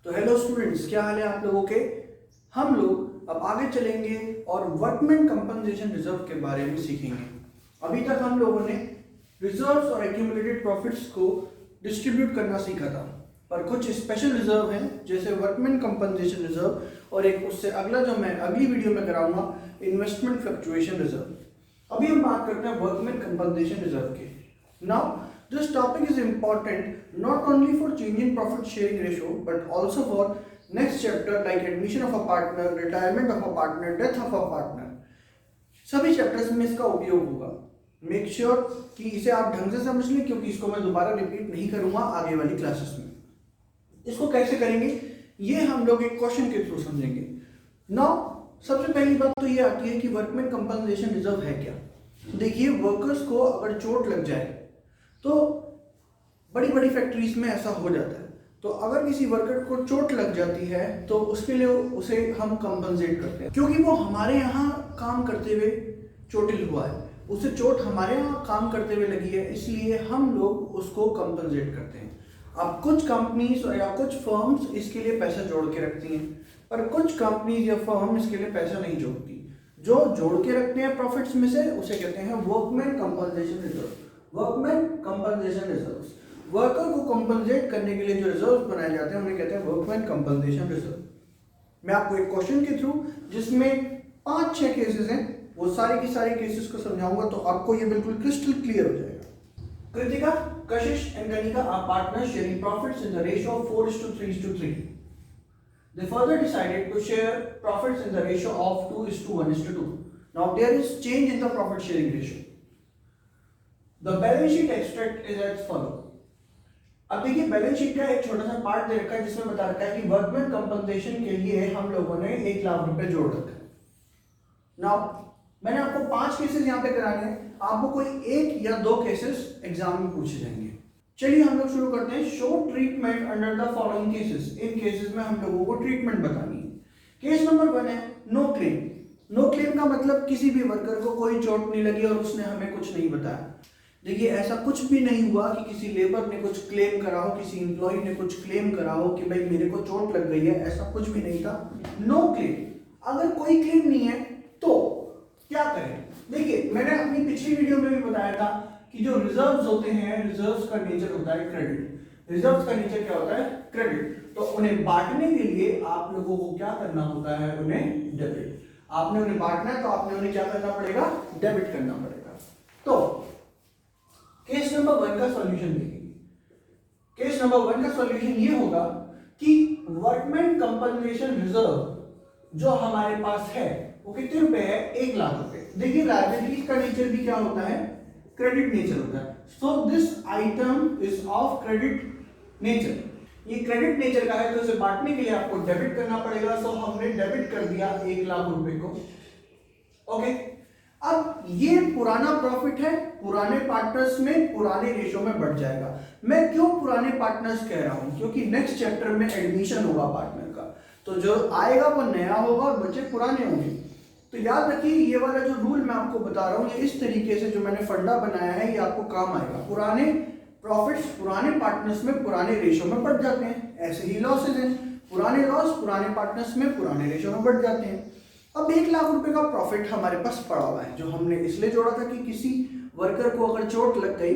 तो hello students, क्या हाल है आप लोगों के। हम लोग अब आगे चलेंगे और वर्कमैन कंपनसेशन रिजर्व के बारे में सीखेंगे। अभी तक हम लोगों ने रिजर्व्स और एक्यूमुलेटेड प्रॉफिट्स को डिस्ट्रीब्यूट करना सीखा था, पर कुछ स्पेशल रिजर्व हैं जैसे वर्कमैन कंपनसेशन रिजर्व और एक उससे अगला जो मैं अगली वीडियो में कराऊंगा इन्वेस्टमेंट फ्लक्चुएशन रिजर्व। अभी हम बात करते हैं वर्कमैन कंपनसेशन रिजर्व के। Now this topic is important not only for changing profit sharing ratio but also for next chapter like admission of a partner, retirement of a partner, death of a partner। सभी chapters में इसका उपयोग होगा। Make sure कि इसे आप ढंग से समझ लें, क्योंकि इसको मैं दोबारा रिपीट नहीं करूंगा आगे वाली क्लासेस में। इसको कैसे करेंगे ये हम लोग एक क्वेश्चन के थ्रू समझेंगे। नाउ सबसे पहली बात तो ये आती है कि वर्कमैन कंपनसेशन रिजर्व है क्या। देखिए, वर्कर्स को अगर चोट लग जाए तो बड़ी बड़ी फैक्ट्रीज में ऐसा हो जाता है। तो अगर किसी वर्कर को चोट लग जाती है तो उसके लिए उसे हम कंपनसेट करते हैं, क्योंकि वो हमारे यहाँ काम करते हुए चोटिल हुआ है, उसे चोट हमारे यहाँ काम करते हुए लगी है, इसलिए हम लोग उसको कंपनसेट करते हैं। अब कुछ कंपनीज या कुछ फर्म्स इसके लिए पैसा जोड़ के रखती हैं, पर कुछ कंपनीज या फर्म इसके लिए पैसा नहीं जोड़ती। जो जोड़ के रखते हैं प्रॉफिट्स में से उसे कहते हैं workman compensation reserve. Workman compensation reserves, worker को कंपनसेट करने के लिए जो रिजर्व्स बनाए जाते हैं उन्हें कहते हैं वर्कमैन कंपनसेशन रिजर्व। मैं आपको एक क्वेश्चन के थ्रू जिसमें 5-6 केसेस हैं वो सारे की सारे केसेस को समझाऊंगा, तो आपको ये बिल्कुल क्रिस्टल क्लियर हो जाएगा। Kritika, Kashish and Kanika are partners sharing profits in the ratio of 4:3:3। They further decided to share profits in the ratio of 2:1:2. Now there is change in the profit sharing ratio. The balance sheet extract is as follow। अब देखिए, balance sheet का एक छोटा सा part दे रखा है जिसमें बता रखा है कि वर्कमैन कंपनसेशन के लिए हम लोगों ने 1 लाख रुपए जोड़ रखा है। नाउ मैंने आपको 5 केसेस यहाँ पे कराने हैं, आपको कोई 1 या 2 केसेस एग्जाम में पूछे जाएंगे। चलिए हम लोग शुरू करते हैं। Show treatment under the following cases. In cases में हम लोगों को ट्रीटमेंट बतानी है। केस नंबर 1 है नो क्लेम। नो क्लेम का मतलब किसी भी वर्कर को कोई चोट नहीं लगी और उसने हमें कुछ नहीं बताया। देखिए, ऐसा कुछ भी नहीं हुआ कि किसी लेबर ने कुछ क्लेम करा हो, किसी एम्प्लॉय ने कुछ क्लेम करा हो कि भाई मेरे को चोट लग गई है, ऐसा कुछ भी नहीं था। No claim. अगर कोई क्लेम नहीं है तो क्या करें। देखिए, मैंने अपनी पिछली वीडियो में भी बताया था कि जो रिजर्व्स होते हैं, रिजर्व्स का नेचर होता है क्रेडिट। रिजर्व्स का नेचर क्या होता है? क्रेडिट। तो उन्हें बांटने के लिए आप लोगों को क्या करना होता है? उन्हें डेबिट। आपने उन्हें बांटना है तो आपने उन्हें क्या करना पड़ेगा? डेबिट करना पड़ेगा। तो केस नंबर 1 का सॉल्यूशन देखेंगे। केस नंबर 1 का सॉल्यूशन ये होगा कि वर्कमैन कंपनसेशन रिजर्व जो हमारे पास है वो कितने रुपए है? 1 लाख रुपए। देखिए, लायबिलिटीज का नेचर भी क्या होता है? क्रेडिट नेचर होता है। So this item is of credit nature. ये क्रेडिट नेचर का है तो इसे बांटने के लिए आपको डेबिट करना पड़ेगा। सो हमने डेबिट कर दिया 1 लाख रुपए को। ओके, अब ये पुराना प्रॉफिट है, पुराने पार्टनर्स में पुराने रेशो में बढ़ जाएगा। मैं क्यों पुराने पार्टनर्स कह रहा हूं? क्योंकि नेक्स्ट चैप्टर में एडमिशन होगा पार्टनर का, तो जो आएगा वो नया होगा और बच्चे पुराने होंगे। तो याद रखिए, ये वाला जो रूल मैं आपको बता रहा हूं, ये इस तरीके से जो मैंने फंडा बनाया है ये आपको काम आएगा। पुराने प्रॉफिट्स पुराने पार्टनर्स में पुराने रेशो में बढ़ जाते हैं, ऐसे ही लॉसेज हैं। पुराने लॉस पुराने पार्टनर्स में पुराने रेशो में बढ़ जाते हैं। अब 1 लाख रुपए का प्रॉफिट हमारे पास पड़ा हुआ है, जो हमने इसलिए जोड़ा था कि किसी वर्कर को अगर चोट लग गई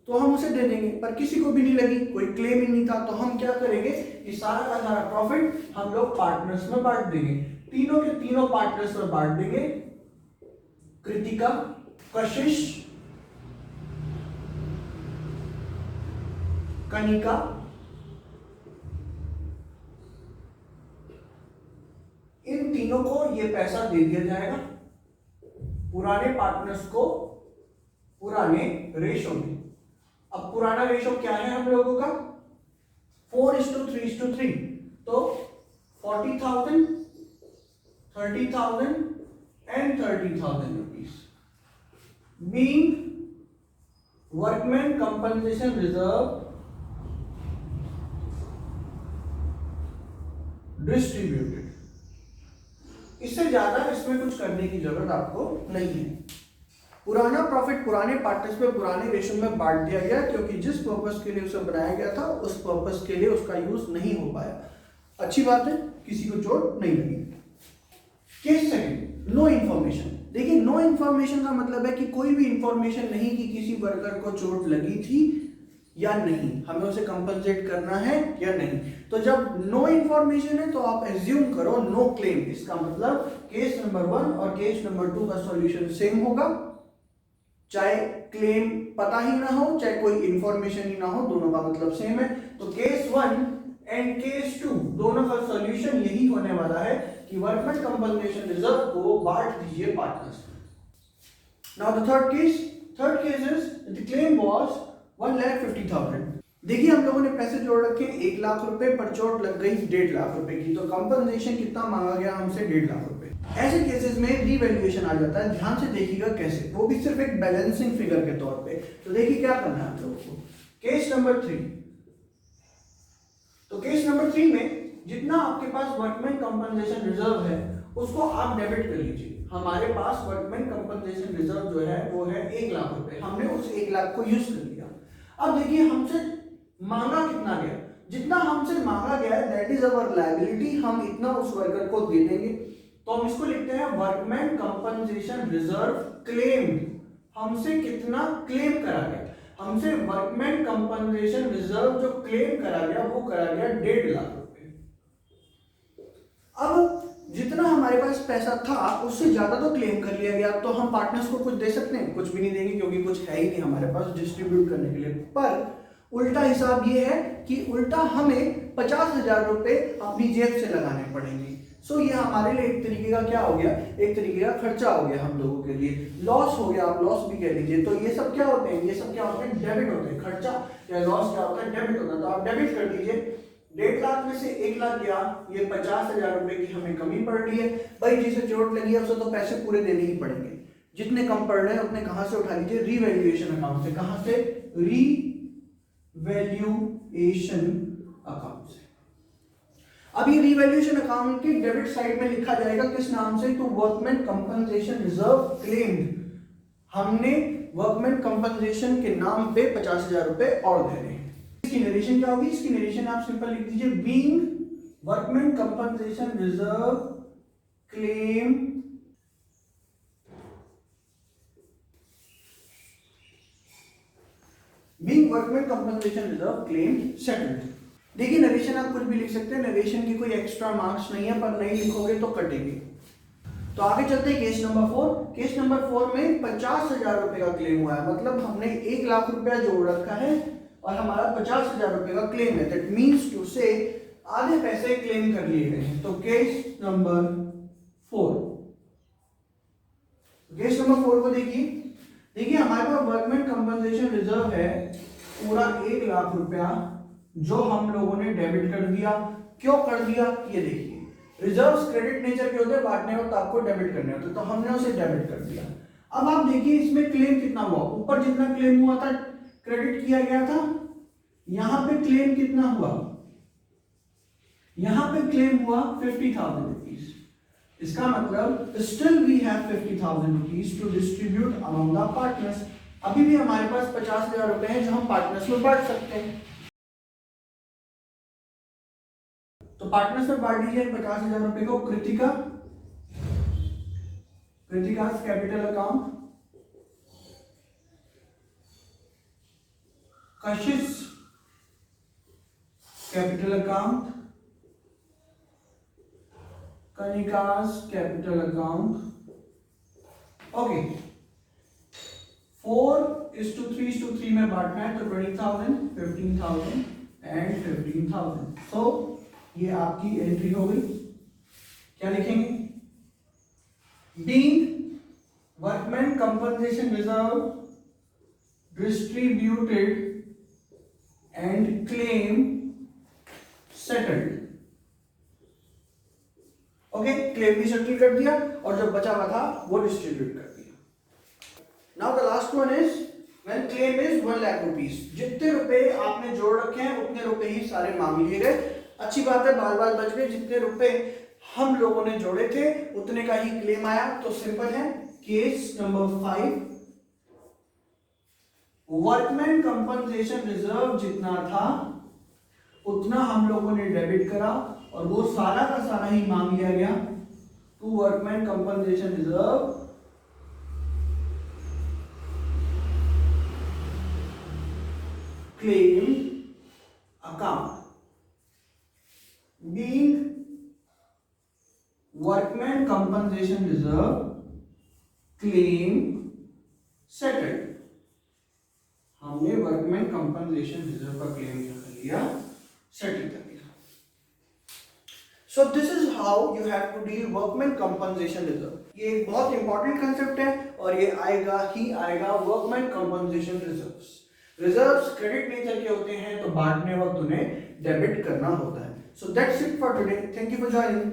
तो हम उसे दे देंगे, पर किसी को भी नहीं लगी, कोई क्लेम ही नहीं था, तो हम क्या करेंगे? ये सारा का सारा प्रॉफिट हम लोग पार्टनर्स में बांट देंगे। तीनों के तीनों पार्टनर्स में बांट देंगे। कृतिका, कशिश, कनिका, इन तीनों को ये पैसा दे दिया जाएगा, पुराने पार्टनर्स को पुराने रेशो में। अब पुराना रेशो क्या है हम लोगों का? 4:3:3। तो 40,000, 30,000 and 30,000 rupees being workman compensation reserve distributed। इससे ज्यादा इसमें कुछ करने की जरूरत आपको नहीं है। पुराना प्रॉफिट पुराने पार्टनर्स में पुराने रेशो में बांट दिया गया, क्योंकि जिस पर्पस के लिए उसे बनाया गया था उस पर्पस के लिए उसका यूज नहीं हो पाया। अच्छी बात है, किसी को चोट नहीं लगी। Case second, no information. देखिए नो इंफॉर्मेशन का मतलब है कि कोई भी इंफॉर्मेशन नहीं कि किसी वर्कर को चोट लगी थी या नहीं, हमें उसे कंपनसेट करना है या नहीं। तो जब नो इंफॉर्मेशन है तो आप एज्यूम करो नो क्लेम। इसका मतलब केस नंबर 1 और केस नंबर 2 का सॉल्यूशन सेम होगा, चाहे क्लेम पता ही ना हो चाहे कोई इंफॉर्मेशन ही ना हो, दोनों का मतलब सेम है। तो केस 1 एंड केस 2 दोनों का सॉल्यूशन यही होने वाला है कि वर्कमैन कंपनसेशन रिजर्व को बांट दीजिए पार्टनर्स में। Now the third case is the claim was 1,50,000। देखिए हम लोगों ने पैसे जोड़ रखे 1 लाख रुपए, पर चोट लग गई 1.5 लाख रुपए की, तो कंपनसेशन कितना मांगा गया हमसे? 1.5 लाख रुपए। ऐसे केसेस में रीवैल्यूएशन आ जाता है। ध्यान से देखिएगा कैसे, वो भी सिर्फ एक बैलेंसिंग फिगर के तौर पे। तो देखिए क्या करना है आप लोगों को। केस नंबर 3, तो केस नंबर 3 में जितना आपके पास वर्कमैन कंपनसेशन रिजर्व है उसको आप डेबिट कर लीजिए। हमारे पास वर्कमैन कंपनसेशन रिजर्व जो है वो है 1 लाख रुपए, हमने उस 1 लाख को यूज कर लिया। अब देखिए हमसे मांगा कितना गया, जितना हमसे मांगा गया है दैट इज अवर लायबिलिटी, हम इतना उस वर्कर को दे देंगे। तो हम इसको लिखते हैं वर्कमैन कंपनसेशन रिजर्व क्लेम। हमसे कितना क्लेम करा गया? हमसे वर्कमैन कंपनसेशन रिजर्व जो क्लेम करा गया वो करा गया 1.5 लाख रुपए। अब जितना हमारे पास पैसा था उससे ज्यादा तो क्लेम कर लिया गया, तो हम पार्टनर्स को कुछ दे सकते हैं? कुछ भी नहीं देंगे, क्योंकि कुछ है ही नहीं हमारे पास डिस्ट्रीब्यूट करने के लिए। पर उल्टा हिसाब ये है कि उल्टा हमें 50,000 रुपए अपनी जेब से लगाने पड़ेंगे। सो ये हमारे लिए एक तरीके का क्या हो गया? एक तरीके का खर्चा हो गया हम लोगों के लिए, लॉस हो गया, आप लॉस भी कह लीजिए। तो ये सब क्या होते हैं? ये सब क्या होते हैं? डेबिट होते हैं। खर्चा या लॉस क्या होता है? डेबिट होता है। तो आप डेबिट कर दीजिए। 1.5 लाख में से 1 लाख गया, ये 50,000 रुपए की हमें कमी पड़ रही है। भाई जिसे चोट लगी है उसे तो पैसे पूरे देने ही पड़ेंगे, जितने कम पड़ रहे हैं उतने कहां से उठा लीजिए? रीवैल्यूएशन अकाउंट से। कहां से? रीवैल्यूएशन अकाउंट से। अब ये रीवैल्यूएशन अकाउंट की डेबिट साइड में लिखा जाएगा किस नाम से? तो वर्कमैन कंपनसेशन रिजर्व क्लेम्ड। हमने वर्कमैन कंपनसेशन के नाम पे 50,000 रुपए और दे रहे हैं। इसकी नरेशन क्या होगी? इसकी नरेशन आप सिंपल लिख दीजिए being workman compensation reserve claim being workman compensation reserve claim settled. देखिए नरेशन आप कुछ भी लिख सकते हैं, नरेशन की कोई एक्स्ट्रा मार्क्स नहीं है, पर नहीं लिखोगे तो कटेगी। तो आगे चलते हैं केस नंबर 4। केस नंबर 4 में 50,000 रुपए का क्लेम हुआ है, मतलब हमने 1 लाख रुपया जोड़ रखा है और हमारा 50,000 रुपए का क्लेम है। दैट मींस टू से आधे पैसे क्लेम कर लिए गए हैं। तो केस नंबर 4, केस नंबर 4 को देखिए हमारे पास वर्कमैन कंपनसेशन रिजर्व है पूरा 1 लाख रुपया, जो हम लोगों ने डेबिट कर दिया। क्यों कर दिया? ये देखिए, रिजर्व्स क्रेडिट नेचर के होते हैं, बांटने वक्त आपको डेबिट करने होते हैं, तो हमने उसे डेबिट कर दिया। अब आप देखिए इसमें क्लेम कितना हुआ? ऊपर जितना क्लेम हुआ था क्रेडिट किया गया था, यहां पे क्लेम कितना हुआ? यहां पे क्लेम हुआ 50,000 रुपीज। इसका मतलब still we have 50,000 rupees to distribute among the partners. अभी भी हमारे पास 50,000 रुपए हैं जो हम पार्टनर्स में बांट सकते हैं। तो पार्टनर्स में बांट दीजिए 50,000 रुपए को। Kritika capital account, Kashish capital account, कनिकास कैपिटल अकाउंट। ओके, 4:3:3 में बांटना है, तो 20,000, 15,000 एंड 15,000। सो ये आपकी एंट्री हो गई। क्या लिखेंगे? Being workman compensation reserve distributed and claim settled. Okay, claim भी सेटल कर दिया और जो बचा हुआ था वो डिस्ट्रीब्यूट कर दिया। Now the last one is when claim is 1 lakh rupees. जितने रुपए आपने जोड़ रखे हैं उतने रुपए ही सारे मांग लिए गए। अच्छी बात है, बाल बाल बच गए। जितने रुपए हम लोगों ने जोड़े थे उतने का ही क्लेम आया। तो सिंपल है। Case number 5, workman compensation reserve जितना था उतना हम लोगों ने डेबिट करा और वो सारा का सारा ही मांग लिया गया to workman compensation reserve claim account being workman compensation reserve claim settled. हमने वर्कमैन कंपनसेशन रिजर्व का क्लेम क्या कर लिया, सेटल कर लिया. So this is how you have to deal workman compensation reserve. ये एक बहुत इंपॉर्टेंट कंसेप्ट है और ये आएगा ही आएगा workman compensation reserves. Reserves credit nature के होते हैं तो बांटने वक्त उन्हें डेबिट करना होता है. So that's it for today. Thank you for joining.